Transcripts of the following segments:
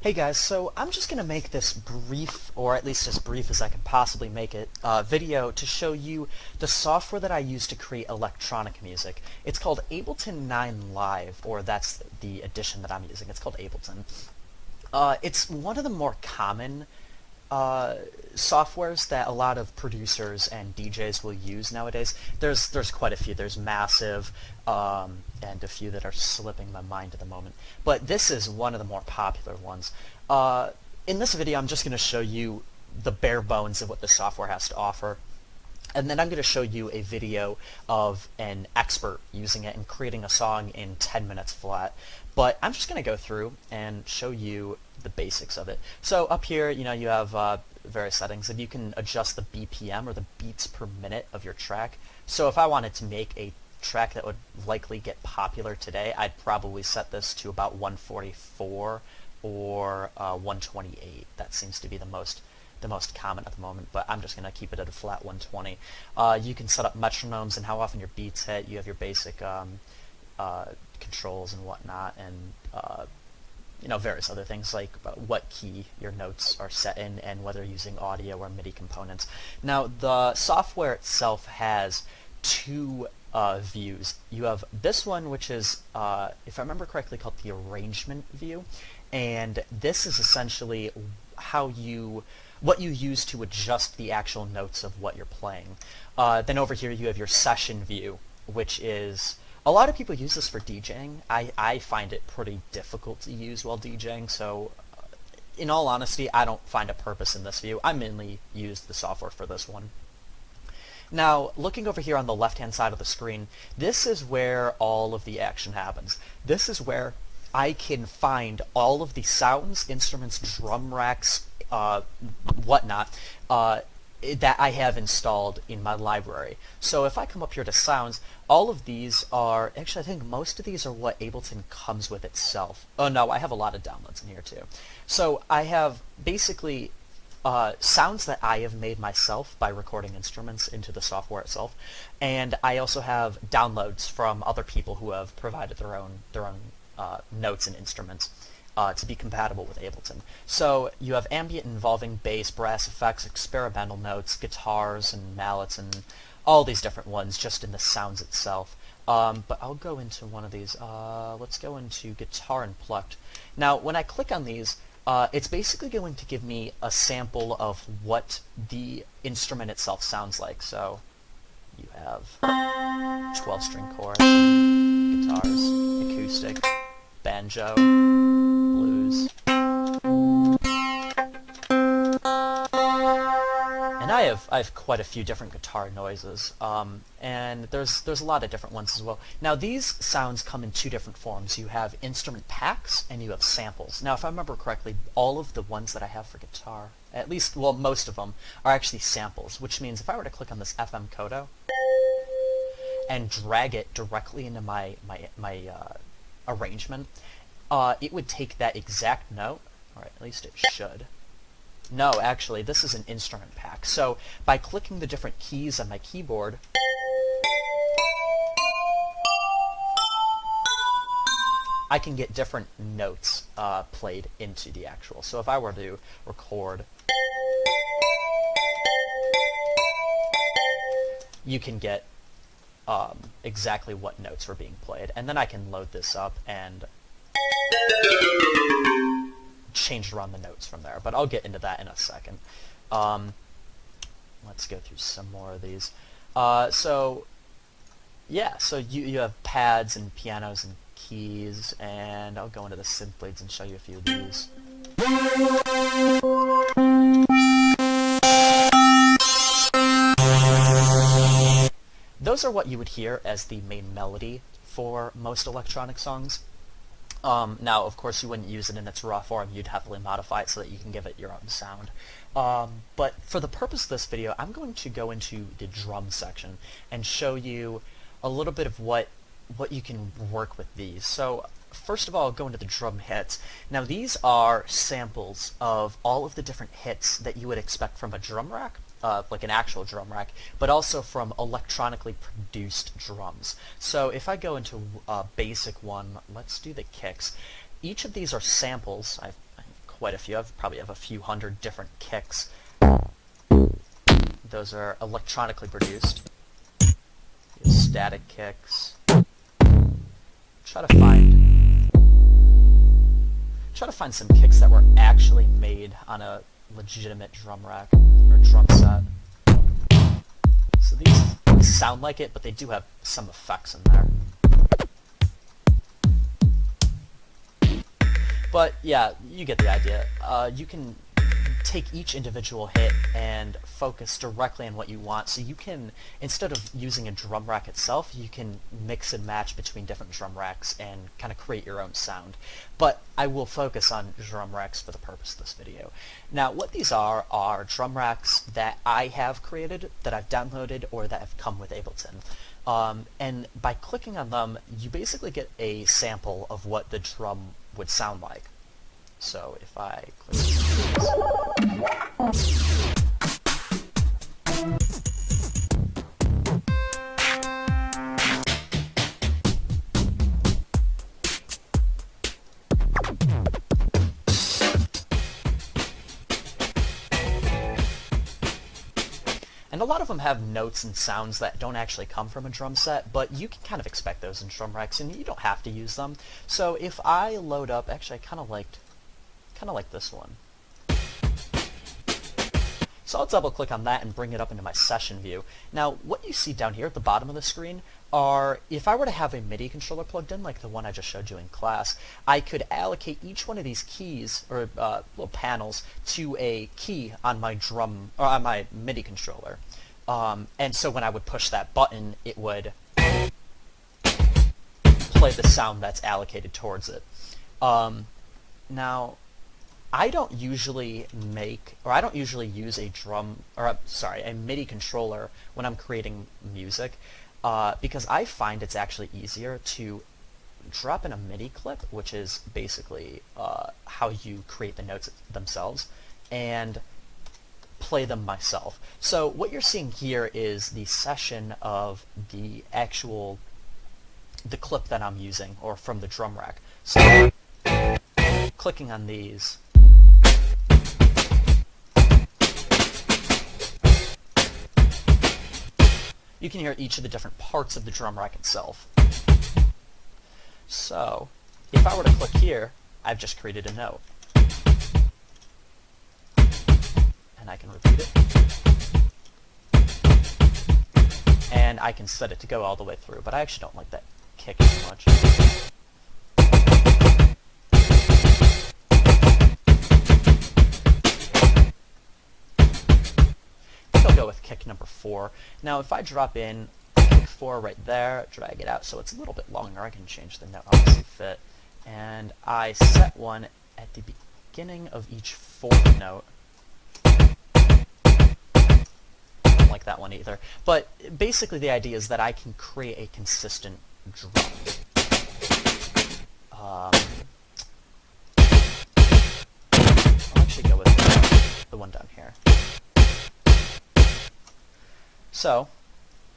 Hey guys, so I'm just going to make this brief, or at least as brief as I can possibly make it, video to show you the software that I use to create electronic music. It's called Ableton 9 Live, or that's the edition that I'm using. It's called Ableton. It's one of the more common softwares that a lot of producers and DJs will use nowadays. There's quite a few. There's Massive, and a few that are slipping my mind at the moment. But this is one of the more popular ones. In this video, I'm just going to show you the bare bones of what the software has to offer. And then I'm going to show you a video of an expert using it and creating a song in 10 minutes flat. But I'm just going to go through and show you the basics of it. So up here, you have various settings, and you can adjust the BPM, or the beats per minute of your track. So if I wanted to make a track that would likely get popular today, I'd probably set this to about 144 or 128. That seems to be the most common at the moment, but I'm just going to keep it at a flat 120. You can set up metronomes and how often your beats hit. You have your basic controls and whatnot, and various other things like what key your notes are set in and whether using audio or MIDI components. Now, the software itself has two views. You have this one, which is, if I remember correctly, called the arrangement view, and this is essentially what you use to adjust the actual notes of what you're playing. Then over here you have your session view, which is, a lot of people use this for DJing. I find it pretty difficult to use while DJing, so in all honesty, I don't find a purpose in this view. I mainly use the software for this one. Now, looking over here on the left-hand side of the screen, this is where all of the action happens. This is where I can find all of the sounds, instruments, drum racks, whatnot, that I have installed in my library. So if I come up here to sounds, all of these are, actually I think most of these are what Ableton comes with itself. Oh no, I have a lot of downloads in here too. So I have basically sounds that I have made myself by recording instruments into the software itself, and I also have downloads from other people who have provided their own notes and instruments to be compatible with Ableton. So you have ambient involving bass, brass effects, experimental notes, guitars and mallets, and all these different ones just in the sounds itself. But I'll go into one of these. Let's go into guitar and plucked. Now when I click on these, it's basically going to give me a sample of what the instrument itself sounds like. So you have 12-string chorus, guitars, acoustic, banjo, blues, and I have quite a few different guitar noises, and there's a lot of different ones as well. Now these sounds come in two different forms. You have instrument packs and you have samples. Now if I remember correctly, all of the ones that I have for guitar, at least, well, most of them, are actually samples, which means if I were to click on this FM Codo and drag it directly into my arrangement, it would take that exact note, or at least it should. No, actually, this is an instrument pack. So by clicking the different keys on my keyboard, I can get different notes played into the actual. So if I were to record, you can get exactly what notes were being played. And then I can load this up and change around the notes from there, but I'll get into that in a second. Let's go through some more of these. So you have pads and pianos and keys, and I'll go into the synth blades and show you a few of these. Those are what you would hear as the main melody for most electronic songs. Now, of course, you wouldn't use it in its raw form. You'd heavily modify it so that you can give it your own sound. But for the purpose of this video, I'm going to go into the drum section and show you a little bit of what you can work with these. So first of all, I'll go into the drum hits. Now, these are samples of all of the different hits that you would expect from a drum rack. Like an actual drum rack, but also from electronically produced drums. So if I go into a basic one, let's do the kicks. Each of these are samples. I have quite a few. I probably have a few hundred different kicks. Those are electronically produced. Static kicks. Try to find some kicks that were actually made on a legitimate drum rack or drum set. So these sound like it, but they do have some effects in there. But yeah, you get the idea. You can take each individual hit and focus directly on what you want. So you can, instead of using a drum rack itself, you can mix and match between different drum racks and kind of create your own sound. But I will focus on drum racks for the purpose of this video. Now, what these are drum racks that I have created, that I've downloaded, or that have come with Ableton. And by clicking on them, you basically get a sample of what the drum would sound like. So if I click and a lot of them have notes and sounds that don't actually come from a drum set, but you can kind of expect those in drum racks, and you don't have to use them. So if I load up, actually I kind of like this one. So I'll double click on that and bring it up into my session view. Now what you see down here at the bottom of the screen are, if I were to have a MIDI controller plugged in, like the one I just showed you in class, I could allocate each one of these keys, or little panels, to a key on my drum, or on my MIDI controller. And so when I would push that button, it would play the sound that's allocated towards it. Now, I don't usually use a MIDI controller when I'm creating music, because I find it's actually easier to drop in a MIDI clip, which is basically how you create the notes themselves, and play them myself. So what you're seeing here is the session of the clip that I'm using, or from the drum rack. So clicking on these, you can hear each of the different parts of the drum rack itself. So if I were to click here, I've just created a note. And I can repeat it. And I can set it to go all the way through, but I actually don't like that kick too much. Go with kick number 4. Now if I drop in kick 4 right there, drag it out so it's a little bit longer, I can change the note obviously fit, and I set one at the beginning of each 4th note. I don't like that one either, but basically the idea is that I can create a consistent drum. I'll actually go with the one down here. So,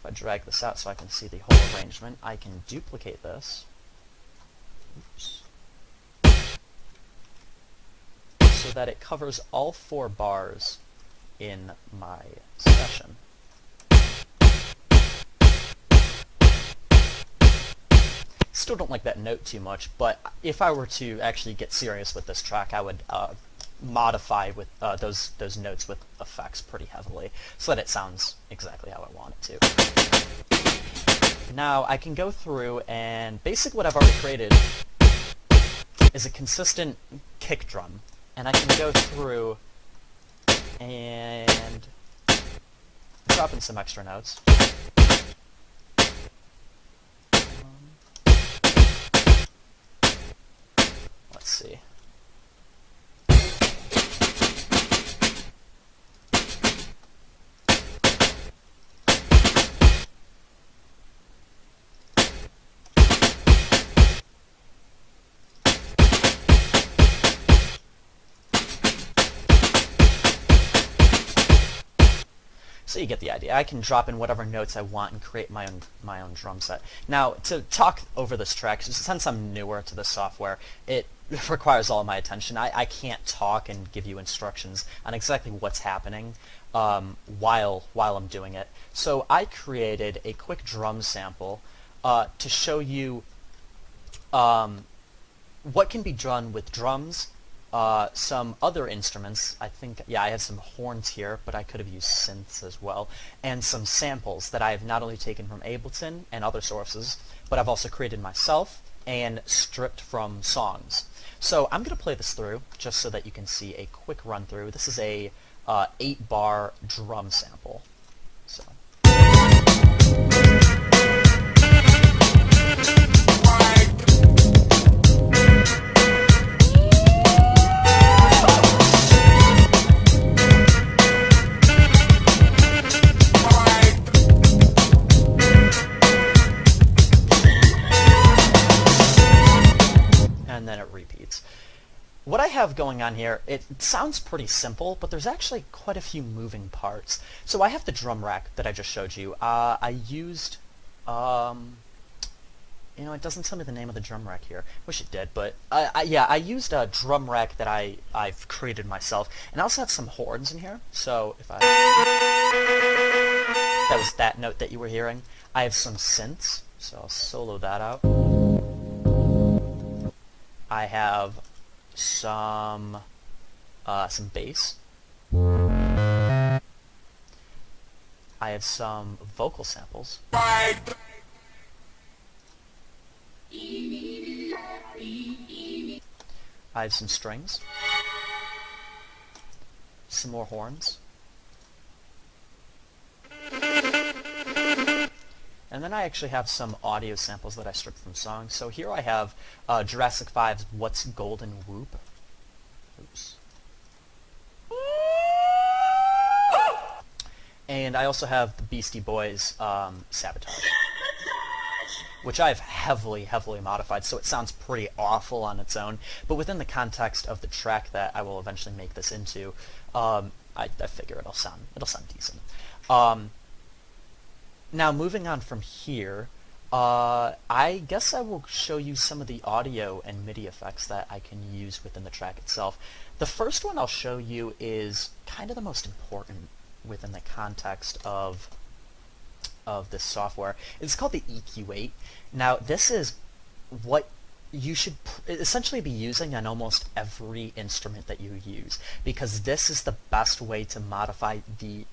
if I drag this out so I can see the whole arrangement, I can duplicate this. Oops. So that it covers all 4 bars in my session. Still don't like that note too much, but if I were to actually get serious with this track, I would modify with those notes with effects pretty heavily so that it sounds exactly how I want it to. Now I can go through, and basically what I've already created is a consistent kick drum, and I can go through and drop in some extra notes. Let's see. So you get the idea. I can drop in whatever notes I want and create my own drum set. Now, to talk over this track, since I'm newer to the software, it requires all of my attention. I can't talk and give you instructions on exactly what's happening while I'm doing it. So I created a quick drum sample to show you what can be done with drums, some other instruments. I think, yeah, I have some horns here, but I could have used synths as well, and some samples that I have not only taken from Ableton and other sources, but I've also created myself and stripped from songs. So I'm going to play this through just so that you can see a quick run through. This is a 8-bar drum sample. So. And then it repeats. What I have going on here, it sounds pretty simple, but there's actually quite a few moving parts. So I have the drum rack that I just showed you. I used, you know, it doesn't tell me the name of the drum rack here. Wish it did, but yeah, I used a drum rack that I've created myself, and I also have some horns in here. So if that was that note that you were hearing. I have some synths, so I'll solo that out. I have some bass. I have some vocal samples. I have some strings. Some more horns. And then I actually have some audio samples that I stripped from songs. So here I have Jurassic 5's What's Golden Whoop. Oops. And I also have the Beastie Boys Sabotage, which I've heavily modified, so it sounds pretty awful on its own. But within the context of the track that I will eventually make this into, I figure it'll sound decent. Now, moving on from here, I guess I will show you some of the audio and MIDI effects that I can use within the track itself. The first one I'll show you is kind of the most important within the context of this software. It's called the EQ8. Now, this is what you should essentially be using on almost every instrument that you use, because this is the best way to modify the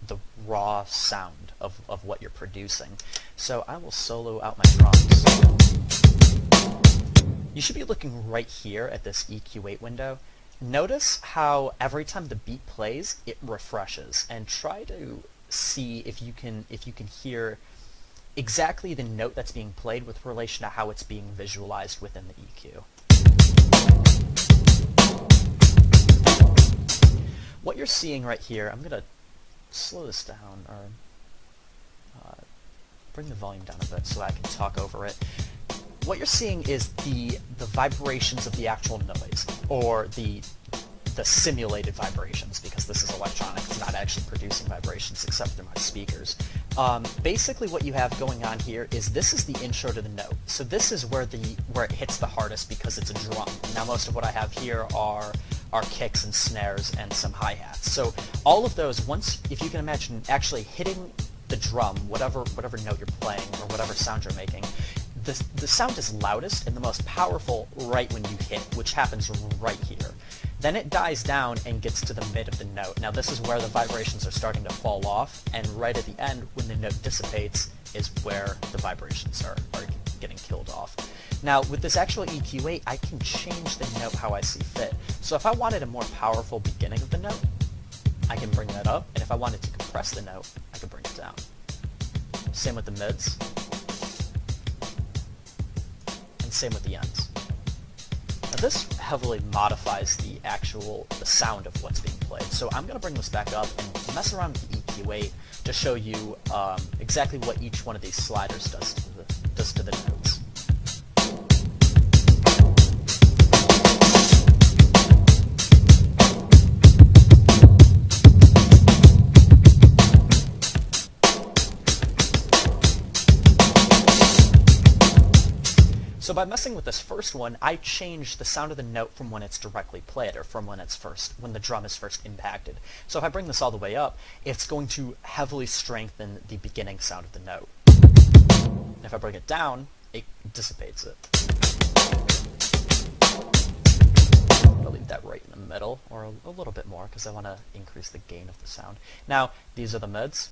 raw sound of what you're producing. So I will solo out my drums. You should be looking right here at this EQ8 window. Notice how every time the beat plays, it refreshes, and try to see if you can hear exactly the note that's being played with relation to how it's being visualized within the EQ. What you're seeing right here, I'm going to slow this down, or bring the volume down a bit so I can talk over it. What you're seeing is the vibrations of the actual noise, or the simulated vibrations, because this is electronic. It's not actually producing vibrations except through my speakers. Basically what you have going on here is this is the intro to the note. So this is where it hits the hardest because it's a drum. Now most of what I have here are kicks and snares and some hi-hats. So all of those, if you can imagine actually hitting the drum, whatever note you're playing or whatever sound you're making, the sound is loudest and the most powerful right when you hit, which happens right here. Then it dies down and gets to the mid of the note. Now this is where the vibrations are starting to fall off, and right at the end, when the note dissipates, is where the vibrations are getting killed off. Now with this actual EQ8, I can change the note how I see fit. So if I wanted a more powerful beginning of the note, I can bring that up, and if I wanted to compress the note, I can bring it down. Same with the mids, and same with the ends. Now this heavily modifies the sound of what's being played. So I'm going to bring this back up and mess around with the EQ8 to show you exactly what each one of these sliders does to the notes. So by messing with this first one, I change the sound of the note from when it's directly played, or from when the drum is first impacted. So if I bring this all the way up, it's going to heavily strengthen the beginning sound of the note. And if I bring it down, it dissipates it. I'm going to leave that right in the middle, or a little bit more, because I want to increase the gain of the sound. Now, these are the mids.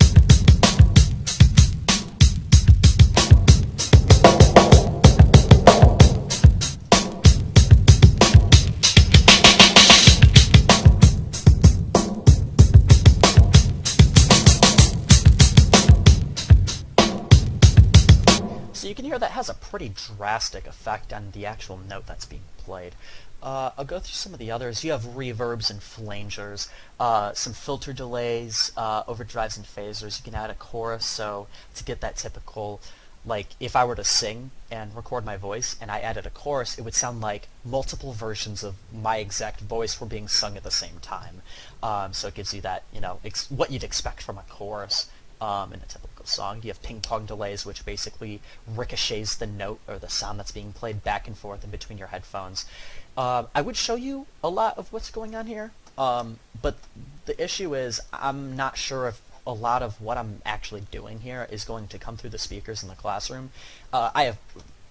So you can hear that has a pretty drastic effect on the actual note that's being played. I'll go through some of the others. You have reverbs and flangers, some filter delays, overdrives and phasers. You can add a chorus, so to get that typical, like if I were to sing and record my voice and I added a chorus, it would sound like multiple versions of my exact voice were being sung at the same time. So it gives you that, what you'd expect from a chorus. In a typical song. You have ping pong delays, which basically ricochets the note or the sound that's being played back and forth in between your headphones. I would show you a lot of what's going on here, but the issue is I'm not sure if a lot of what I'm actually doing here is going to come through the speakers in the classroom. I have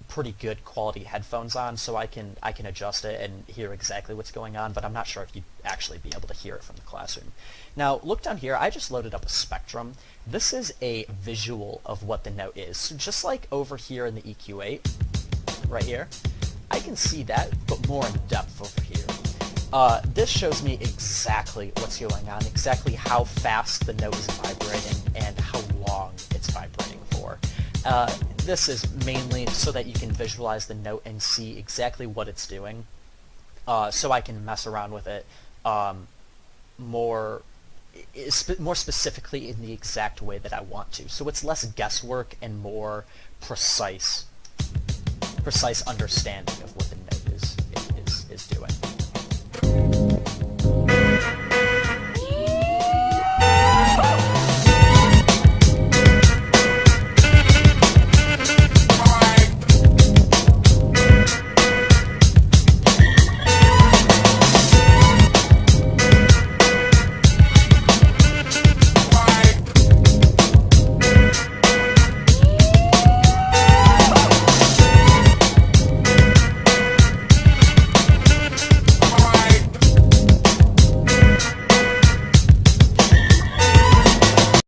pretty good quality headphones on, so I can adjust it and hear exactly what's going on, but I'm not sure if you'd actually be able to hear it from the classroom. Now, look down here. I just loaded up a spectrum. This is a visual of what the note is. So just like over here in the EQ8, right here, I can see that, but more in depth over here. This shows me exactly what's going on, exactly how fast the note is vibrating and how long it's vibrating for. This is mainly so that you can visualize the note and see exactly what it's doing, so I can mess around with it more specifically in the exact way that I want to. So it's less guesswork and more precise understanding of what the note is doing.